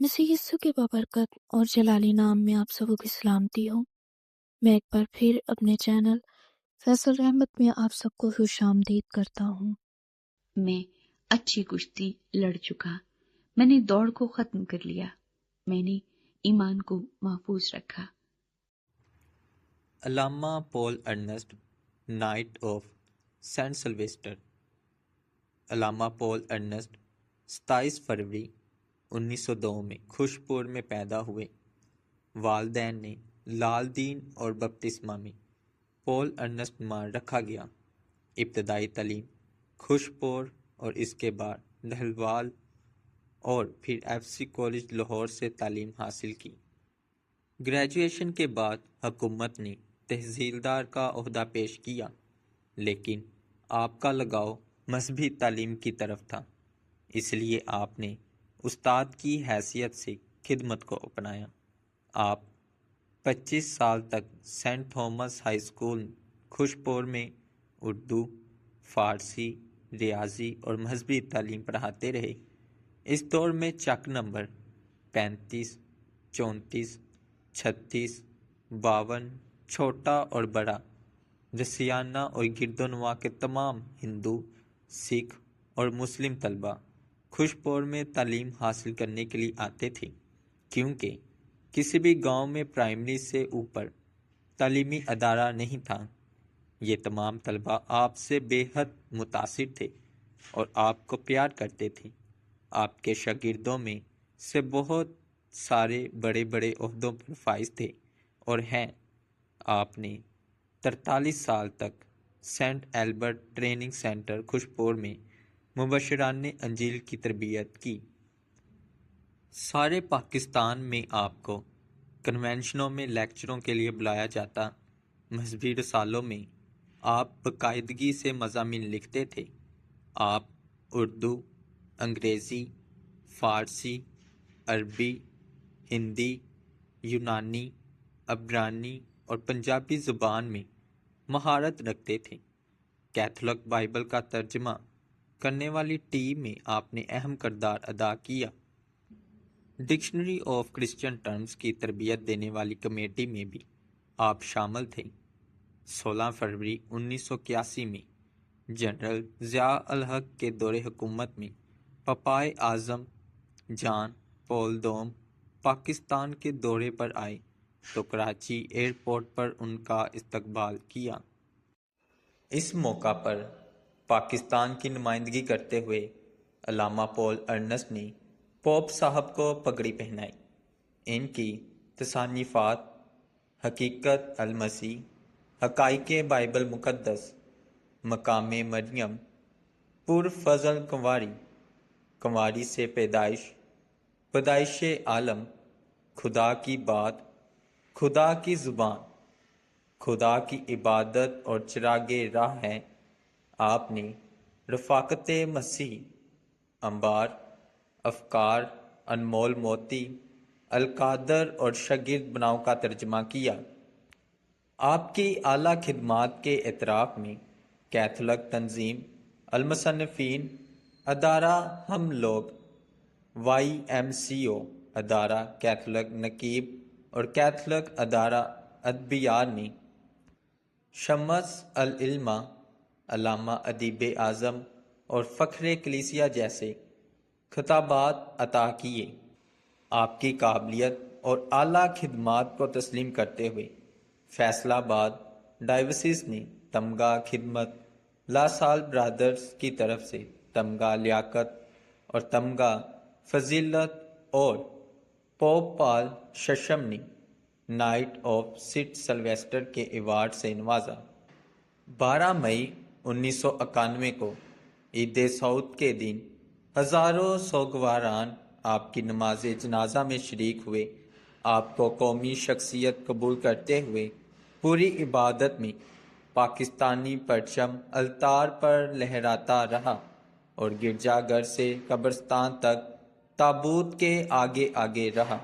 मसीह यीशु के बाबरकत और जलाली नाम में आप सबों की सलामती हो। मैं एक बार फिर अपने चैनल फैसल रहमत में आप सबको खुशामदीद करता हूँ। मैं अच्छी कुश्ती लड़ चुका, मैंने दौड़ को खत्म कर लिया, मैंने ईमान को महफूज रखा। अलामा Paul Ernest, knight of Saint Sylvester. अलामा पॉल अर्नेस्ट 27 फरवरी 1902 में खुशपुर में पैदा हुए। वालदैन ने लाल दीन और बपतिस्मा में पॉल अर्नेस्ट मार रखा गया। इब्तदाई तालीम खुशपुर और इसके बाद ढलवाल और फिर एफसी कॉलेज लाहौर से तालीम हासिल की। ग्रेजुएशन के बाद हुकूमत ने तहसीलदार का ओहदा पेश किया, लेकिन आपका लगाव मजहबी तालीम की तरफ था, इसलिए आपने उस्ताद की हैसियत से खिदमत को अपनाया। आप 25 साल तक सेंट थॉमस हाई स्कूल खुशपुर में उर्दू, फारसी, रियाजी और मजहबी तालीम पढ़ाते रहे। इस दौर में चक नंबर 35, 34, 36, 52, छोटा और बड़ा, रसियाना और गिरदोनवा के तमाम हिंदू, सिख और मुस्लिम तलबा खुशपुर में तालीम हासिल करने के लिए आते थे, क्योंकि किसी भी गांव में प्राइमरी से ऊपर तालीमी अदारा नहीं था। ये तमाम तलबा आपसे बेहद मुतासिर थे और आपको प्यार करते थे। आपके शागिर्दों में से बहुत सारे बड़े बड़े ओहदों पर फाइज थे और हैं। आपने 43 साल तक सेंट एल्बर्ट ट्रेनिंग सेंटर खुशपुर में मुबशरान अंजील की तरबियत की। सारे पाकिस्तान में आपको कन्वेंशनों में लेक्चरों के लिए बुलाया जाता। मजहबी रसालों में आप बाकायदगी से मज़ामीन लिखते थे। आप उर्दू, अंग्रेज़ी, फ़ारसी, अरबी, हिंदी, यूनानी, अब्रानी और पंजाबी ज़ुबान में महारत रखते थे। कैथोलिक बाइबल का तर्जमा करने वाली टीम में आपने अहम किरदार अदा किया। डिक्शनरी ऑफ क्रिश्चियन टर्म्स की तरबियत देने वाली कमेटी में भी आप शामिल थे। 16 फरवरी 1981 में जनरल ज़िया अल हक के दौरे हुकूमत में पपाए आज़म जान पॉल दोम पाकिस्तान के दौरे पर आए तो कराची एयरपोर्ट पर उनका इस्तकबाल किया। इस मौका पर पाकिस्तान की नुमाइंदगी करते हुए अलामा पॉल अर्नेस्ट ने पोप साहब को पगड़ी पहनाई। इनकी तसानीफ़ात हकीकत अल मसीह, हकाइके बाइबल मुक़द्दस, मकामे मरियम, पुरफ़ज़ल कंवारी, कंवारी से पैदाइश, पैदाइशे आलम, खुदा की बात, खुदा की ज़ुबान, खुदा की इबादत और चिरागे राह है। आपने रफ़ाक़त मसीह, अंबार, अफ़कार, अनमोल मोती, अलकादर और शागिर्द बनाओ का तर्जमा किया। आपकी आला खिदमात के एतराफ़ में कैथोलिक तंजीम अलमुसन्निफ़ीन अदारा हम लोग, YMCO अदारा कैथोलिक नकीब और कैथोलिक अदारा अदबियार ने शम्स अल इल्मा, अलामा अदीब आज़म और फ़ख्रे कलीसिया जैसे खिताबात अता किए। आपकी काबिलियत और आला खिदमात को तस्लीम करते हुए फैसलाबाद डायवसिस ने तमगा खिदमत, लासाल ब्रादर्स की तरफ से तमगा लियाकत और तमगा फजीलत और पोप पाल शशम ने नाइट ऑफ सेंट सिल्वेस्टर के अवार्ड से नवाजा। 12 मई 1991 को ईद सऊद के दिन हज़ारों सोगवारान आपकी नमाज जनाजा में शरीक हुए। आपको कौमी शख्सियत कबूल करते हुए पूरी इबादत में पाकिस्तानी परचम अलतार पर लहराता रहा और गिरजाघर से कब्रिस्तान तक ताबूत के आगे आगे रहा।